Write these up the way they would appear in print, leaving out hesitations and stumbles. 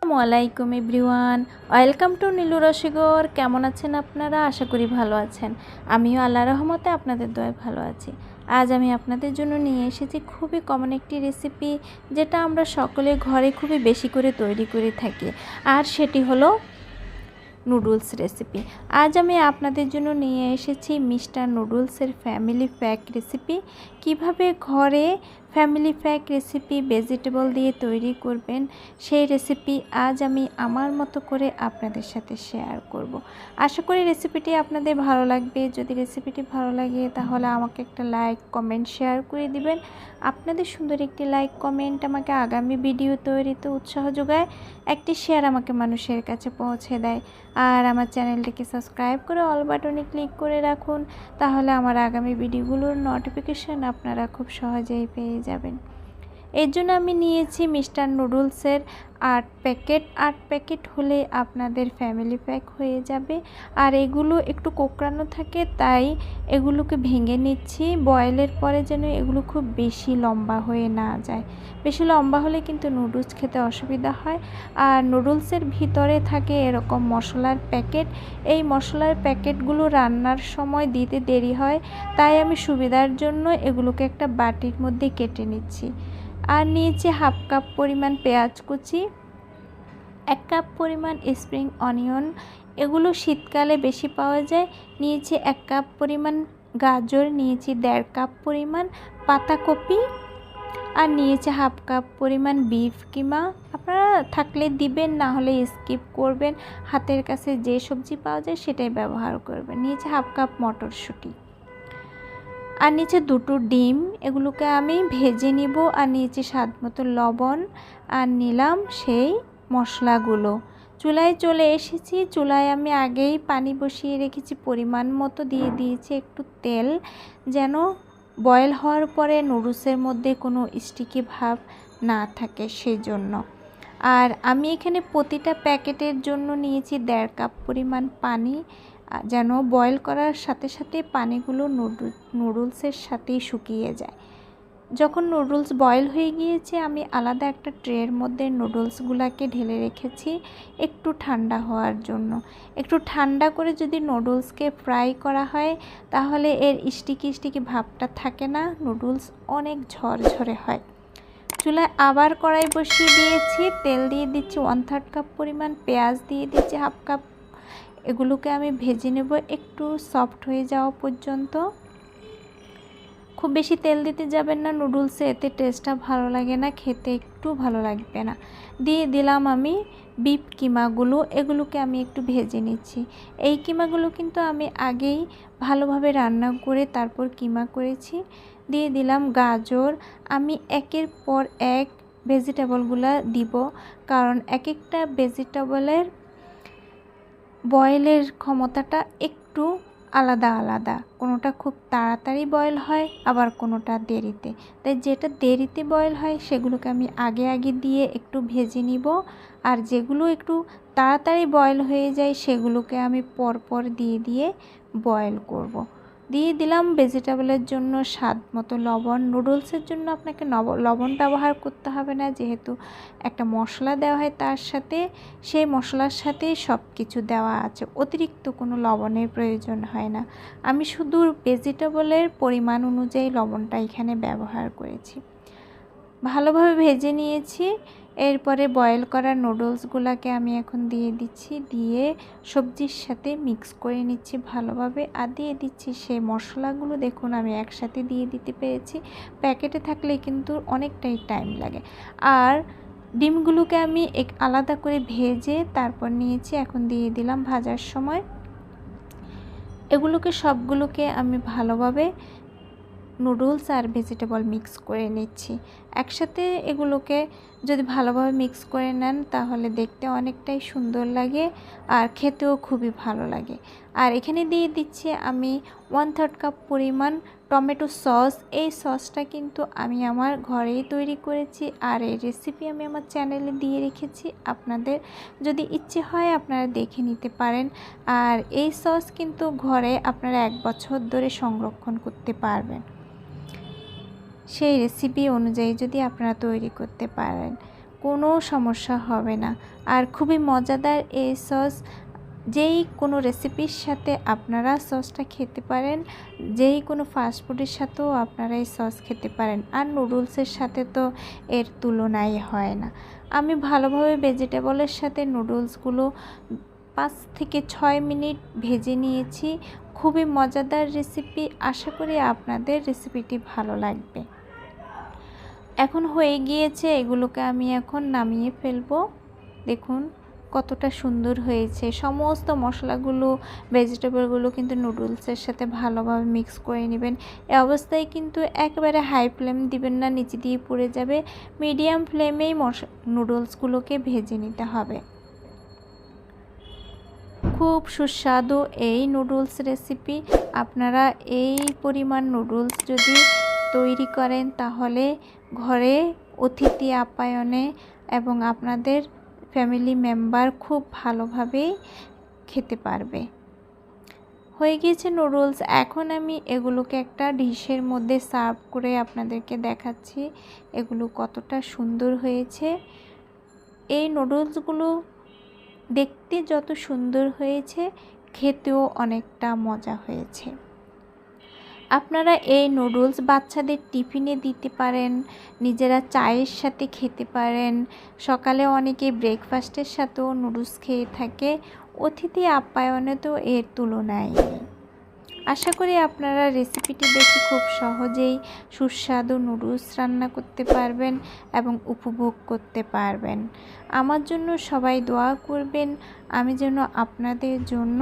আসসালামু আলাইকুম everyone, welcome to Nilu রসগর। কেমন আছেন আপনারা? আশা করি ভালো আছেন। আমিও আল্লাহর রহমতে আপনাদের দয়ায় ভালো আছি। আজ আমি আপনাদের জন্য নিয়ে এসেছি খুবই কমন একটি রেসিপি, যেটা আমরা সকলে ঘরে খুবই বেশি করে তৈরি করে থাকি, আর সেটি হলো নুডলস রেসিপি। আজ আমি আপনাদের জন্য নিয়ে এসেছি মিস্টার নুডলসের ফ্যামিলি প্যাক রেসিপি। কিভাবে ঘরে ফ্যামিলি প্যাক রেসিপি ভেজিটেবল দিয়ে তৈরি করবেন, সেই রেসিপি আজ আমি আমার মতো করে আপনাদের সাথে শেয়ার করব। আশা করি রেসিপিটি আপনাদের ভালো লাগবে। যদি রেসিপিটি ভালো লাগে তাহলে আমাকে একটা লাইক, কমেন্ট, শেয়ার করে দিবেন। আপনাদের সুন্দর একটি লাইক, কমেন্ট আমাকে আগামী ভিডিও তৈরিতে উৎসাহ যোগায়। একটি শেয়ার আমাকে মানুষের কাছে পৌঁছে দেয়। আর আমার চ্যানেলটিকে সাবস্ক্রাইব করে অল বাটনে ক্লিক করে রাখুন, তাহলে আমার আগামী ভিডিওগুলোর নোটিফিকেশান আপনারা খুব সহজেই পেয়ে যাবেন। এর জন্য আমি নিয়েছি মিস্টার নুডলসের 8 প্যাকেট হলে আপনাদের ফ্যামিলি প্যাক হয়ে যাবে। আর এগুলো একটু কোঁকড়ানো থাকে, তাই এগুলোকে ভেঙে নিচ্ছি বয়েলের পরে, যেন এগুলো খুব বেশি লম্বা হয়ে না যায়। বেশি লম্বা হলে কিন্তু নুডলস খেতে অসুবিধা হয়। আর নুডলসের ভিতরে থাকে এরকম মশলার প্যাকেট। এই মশলার প্যাকেটগুলো রান্নার সময় দিতে দেরি হয়, তাই আমি সুবিধার জন্য এগুলোকে একটা বাটির মধ্যে কেটে নিচ্ছি। আর নিয়েছি হাফ কাপ পরিমাণ পেঁয়াজ কুচি, 1 কাপ পরিমাণ স্প্রিং অনিয়ন, এগুলো শীতকালে বেশি পাওয়া যায়। নিয়েছি 1 কাপ পরিমাণ গাজর, নিয়েছি 1.5 কাপ পরিমাণ পাতাকপি, আর নিয়েছি হাফ কাপ পরিমাণ বিফ কিমা। আপনারা থাকলে দিবেন, না হলে স্কিপ করবেন। হাতের কাছে যে সবজি পাওয়া যায় সেটাই ব্যবহার করবেন। নিয়েছি হাফ কাপ মটরশুঁটি, আর নিচে 2টো ডিম, এগুলোকে আমি ভেজে নিব। আর নিয়েছি স্বাদ মতো লবণ, আর নিলাম সেই মশলাগুলো। চুলায় চলে এসেছি। চুলায় আমি আগেই পানি বসিয়ে রেখেছি, পরিমাণ মতো দিয়ে দিয়েছি একটু তেল, যেন বয়েল হওয়ার পরে নুডলসের মধ্যে কোনো স্টিকি ভাব না থাকে সেই জন্য। আর আমি এখানে প্রতিটা প্যাকেটের জন্য নিয়েছি 1.5 কাপ পরিমাণ পানি, যেন বয়েল করার সাথে সাথে পানিগুলো নুডলসের সাথেই শুকিয়ে যায়। যখন নুডলস বয়েল হয়ে গিয়েছে, আমি আলাদা একটা ট্রের মধ্যে নুডলসগুলোকে ঢেলে রেখেছি একটু ঠান্ডা হওয়ার জন্য। একটু ঠান্ডা করে যদি নুডলসকে ফ্রাই করা হয়, তাহলে এর স্টিকি ভাবটা থাকে না, নুডলস অনেক ঝরঝরে হয়। চুলায় আবার কড়াই বসিয়ে দিয়েছি, তেল দিয়ে দিচ্ছি 1/3 কাপ পরিমাণ, পেঁয়াজ দিয়ে দিচ্ছি হাফ কাপ। এগুলোকে আমি ভেজে নেব একটু সফট হয়ে যাওয়া পর্যন্ত। খুব বেশি তেল দিতে যাবেন না নুডলসে, এতে টেস্টটা ভালো লাগে না, খেতে একটু ভালো লাগবে না। দিয়ে দিলাম আমি বিফ কিমাগুলো, এগুলোকে আমি একটু ভেজে নিচ্ছি। এই কিমাগুলো কিন্তু আমি আগেই ভালোভাবে রান্না করে তারপর কিমা করেছি। দিয়ে দিলাম গাজর, আমি একের পর এক ভেজিটেবলগুলো দিব, কারণ এক একটা ভেজিটেবলের বয়েলের ক্ষমতাটা একটু আলাদা। কোনোটা খুব তাড়াতাড়ি বয়েল হয়, আবার কোনোটা দেরিতে। তাই যেটা দেরিতে বয়েল হয় সেগুলোকে আমি আগে দিয়ে একটু ভেজে নিব, আর যেগুলো একটু তাড়াতাড়ি বয়েল হয়ে যায় সেগুলোকে আমি পরপর দিয়ে বয়েল করব। দিয়ে দিলাম ভেজিটেবলের জন্য স্বাদ মতো লবণ। নুডলসের জন্য আপনাকে লবণ ব্যবহার করতে হবে না, যেহেতু একটা মশলা দেওয়া হয় তার সাথে, সেই মশলার সাথেই সব কিছু দেওয়া আছে, অতিরিক্ত কোনো লবণের প্রয়োজন হয় না। আমি শুধু ভেজিটেবলের পরিমাণ অনুযায়ী লবণটা এখানে ব্যবহার করেছি। ভালোভাবে ভেজে নিয়েছি। এরপরে বয়েল করা নুডলসগুলোকে আমি এখন দিয়ে দিচ্ছি, দিয়ে সবজির সাথে মিক্স করে নিচ্ছি ভালোভাবে। আর দিয়ে দিচ্ছি সেই মশলাগুলো। দেখুন আমি একসাথে দিয়ে দিতে পেরেছি, প্যাকেটে থাকলে কিন্তু অনেকটাই টাইম লাগে। আর ডিমগুলোকে আমি আলাদা করে ভেজে তারপর নিয়েছি, এখন দিয়ে দিলাম ভাজার সময়। এগুলোকে সবগুলোকে আমি ভালোভাবে নুডলস আর ভেজিটেবল মিক্স করে নিচ্ছি একসাথে। এগুলোকে যদি ভালোভাবে মিক্স করে নেন তাহলে দেখতে অনেকটাই সুন্দর লাগে, আর খেতেও খুবই ভালো লাগে। আর এখানে দিয়ে দিচ্ছি আমি 1/3 কাপ পরিমাণ টমেটো সস। এই সসটা কিন্তু আমি আমার ঘরেই তৈরি করেছি, আর এই রেসিপি আমি আমার চ্যানেলে দিয়ে রেখেছি। আপনাদের যদি ইচ্ছে হয় আপনারা দেখে নিতে পারেন। আর এই সস কিন্তু ঘরে আপনারা 1 বছর ধরে সংরক্ষণ করতে পারবেন, সেই রেসিপি অনুযায়ী যদি আপনারা তৈরি করতে পারেন। কোনো সমস্যা হবে না। আর খুবই মজাদার এই সস, যেই কোনো রেসিপির সাথে আপনারা সসটা খেতে পারেন, যেই কোনো ফাস্টফুডের সাথেও আপনারা এই সস খেতে পারেন। আর নুডলসের সাথে তো এর তুলনাই হয় না। আমি ভালোভাবে ভেজিটেবলের সাথে নুডলসগুলো 5 থেকে 6 মিনিট ভেজে নিয়েছি। খুবই মজাদার রেসিপি, আশা করি আপনাদের রেসিপিটি ভালো লাগবে। এখন হয়ে গিয়েছে, এগুলোকে আমি এখন নামিয়ে ফেলবো। দেখুন কতটা সুন্দর হয়েছে। সমস্ত মশলাগুলো, ভেজিটেবলগুলো কিন্তু নুডলসের সাথে ভালোভাবে মিক্স করে নেবেন। এই অবস্থায় কিন্তু একেবারে হাই ফ্লেম দিবেন না, নিচে দিয়ে পুড়ে যাবে। মিডিয়াম ফ্লেমেই নুডলসগুলোকে ভেজে নিতে হবে। খুব সুস্বাদু এই নুডলস রেসিপি। আপনারা এই পরিমাণ নুডলস যদি তৈরি করেন তাহলে ঘরে অতিথি আপ্যায়নে এবং আপনাদের ফ্যামিলি মেম্বার খুব ভালোভাবেই খেতে পারবে। হয়ে গিয়েছে নুডলস। এখন আমি এগুলোকে একটা ডিশের মধ্যে সার্ভ করে আপনাদেরকে দেখাচ্ছি এগুলো কতটা সুন্দর হয়েছে। এই নুডলসগুলো দেখতে যত সুন্দর হয়েছে, খেতেও অনেকটা মজা হয়েছে। আপনারা এই নুডলস বাচ্চাদের টিফিনে দিতে পারেন, নিজেরা চায়ের সাথে খেতে পারেন। সকালে অনেকে ব্রেকফাস্টের সাথেও নুডলস খেয়ে থাকে। অতিথি আপ্যায়নে তো এর তুলনাই নেই। আশা করি আপনারা রেসিপিটি দেখে খুব সহজেই সুস্বাদু নুডলস রান্না করতে পারবেন এবং উপভোগ করতে পারবেন। আমার জন্য সবাই দোয়া করবেন, আমি যেন আপনাদের জন্য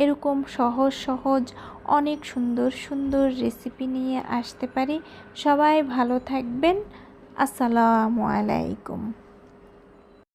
এরকম সহজ সহজ অনেক সুন্দর সুন্দর রেসিপি নিয়ে আসতে পারি। সবাই ভালো থাকবেন। আসসালামু আলাইকুম।